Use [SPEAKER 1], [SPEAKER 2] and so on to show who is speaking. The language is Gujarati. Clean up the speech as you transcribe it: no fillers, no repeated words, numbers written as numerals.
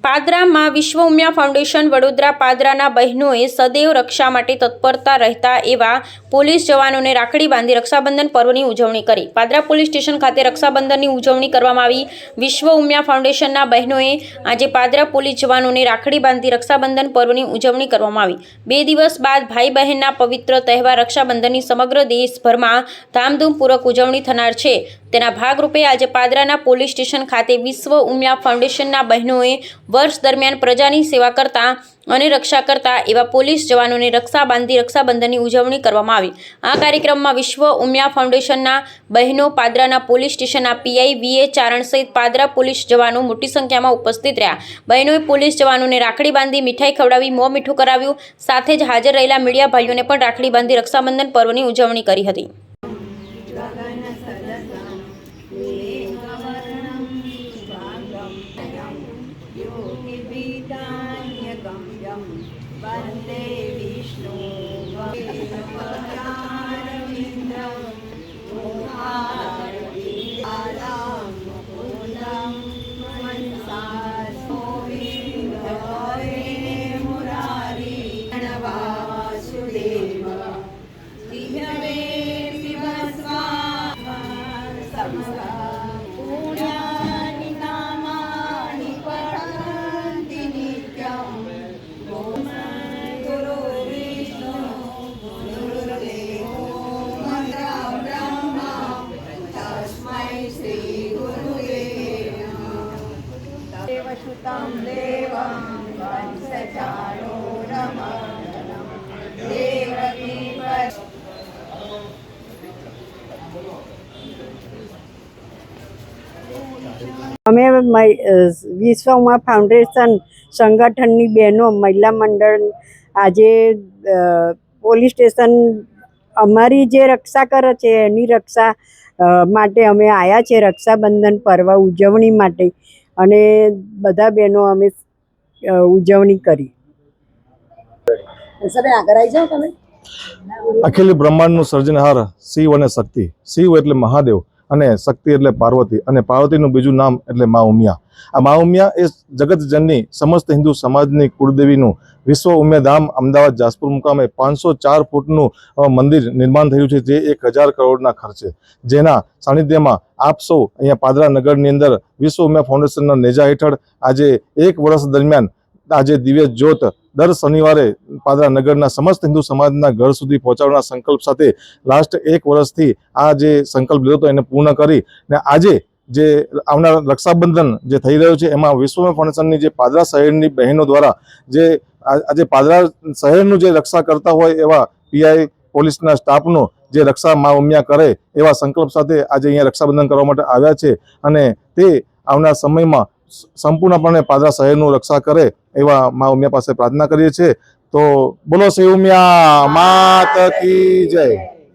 [SPEAKER 1] પાદરામાં વિશ્વ ઉમિયા ફાઉન્ડેશન વડોદરા પાદરાના બહેનોએ સદૈવ રક્ષા માટે તત્પરતા રહેતા એવા પોલીસ જવાનોને રાખડી બાંધી રક્ષાબંધન પર્વની ઉજવણી કરી। પાદરા પોલીસ સ્ટેશન ખાતે રક્ષાબંધનની ઉજવણી કરવામાં આવી। વિશ્વ ઉમિયા ફાઉન્ડેશનના બહેનોએ આજે પાદરા પોલીસ જવાનોને રાખડી બાંધી રક્ષાબંધન પર્વની ઉજવણી કરવામાં આવી। 2 દિવસ બાદ ભાઈ બહેનના પવિત્ર તહેવાર રક્ષાબંધનની સમગ્ર દેશભરમાં ધામધૂમપૂર્વક ઉજવણી થનાર છે। તેના ભાગરૂપે આજે પાદરાના પોલીસ સ્ટેશન ખાતે વિશ્વ ઉમિયા ફાઉન્ડેશનના બહેનોએ વર્ષ દરમિયાન પ્રજાની સેવા કરતા અને રક્ષા કરતા એવા પોલીસ જવાનોને રક્ષા બાંધી રક્ષાબંધનની ઉજવણી કરવામાં આવી। આ કાર્યક્રમમાં વિશ્વ ઉમિયા ફાઉન્ડેશનના બહેનો, પાદરાના પોલીસ સ્ટેશનના પીઆઈ વીએ ચારણ સહિત પાદરા પોલીસ જવાનો મોટી સંખ્યામાં ઉપસ્થિત રહ્યા। બહેનોએ પોલીસ જવાનોને રાખડી બાંધી મીઠાઈ ખવડાવી મોં મીઠું કરાવ્યું। સાથે જ હાજર રહેલા મીડિયા ભાઈઓને પણ રાખડી બાંધી રક્ષાબંધન પર્વની ઉજવણી કરી હતી।
[SPEAKER 2] वंदे विष्णु देवसुतं देवं वंशचाणूरमर्दनं देवकी
[SPEAKER 3] અમે વિશ્વ ઉમા ફાઉન્ડેશન સંગઠનની બહેનો મહિલા મંડળ આજે પોલીસ સ્ટેશન અમારી જે રક્ષા કરે છે એની રક્ષા માટે અમે આવ્યા છે રક્ષાબંધન પર્વ ઉજવણી માટે અને બધા બહેનો અમે ઉજવણી કરી।
[SPEAKER 4] અખિલ બ્રહ્માંડનું સર્જનહાર શિવ અને શક્તિ। શિવ એટલે મહાદેવ અને શક્તિ એટલે પાર્વતી અને પાર્વતીનું બીજું નામ એટલે મા ઉમિયા। આ મા ઉમિયા એ જગતજનની સમસ્ત હિન્દુ સમાજની કુળદેવીનું વિશ્વ ઉમિયા ધામ અમદાવાદ જાસપુર મુકામે 504 ફૂટનું મંદિર નિર્માણ થયું છે, જે 1000 કરોડના ખર્ચે, જેના સાનિધ્યમાં આપ સૌ અહીંયા પાદરા નગરની અંદર વિશ્વ ઉમિયા ફાઉન્ડેશનના નેજા હેઠળ આજે 1 વર્ષ દરમિયાન આજે દિવ્ય જ્યોત દર શનિવારે પાદરા નગરના સમસ્ત હિન્દુ સમાજના ઘર સુધી પહોંચાડવાના સંકલ્પ સાથે લાસ્ટ 1 વર્ષથી આ જે સંકલ્પ લીધો હતો એને પૂર્ણ કરી ને આજે જે આવનાર રક્ષાબંધન જે થઈ રહ્યો છે એમાં વિશ્વ ફાઉન્ડેશનની જે પાદરા શહેરની બહેનો દ્વારા જે આજે પાદરા શહેરનું જે રક્ષા કરતા હોય એવા પીઆઈ પોલીસના સ્ટાફનો જે રક્ષા મા ઉમિયા કરે એવા સંકલ્પ સાથે આજે અહીંયા રક્ષાબંધન કરવા માટે આવ્યા છે અને તે આવનાર સમયમાં સંપૂર્ણપણે પાદરા શહેરનું રક્ષા કરે એવા મા ઉમિયા પાસે પ્રાર્થના કરીએ છીએ। તો બોલો શ્રી ઉમિયા માત કી જય।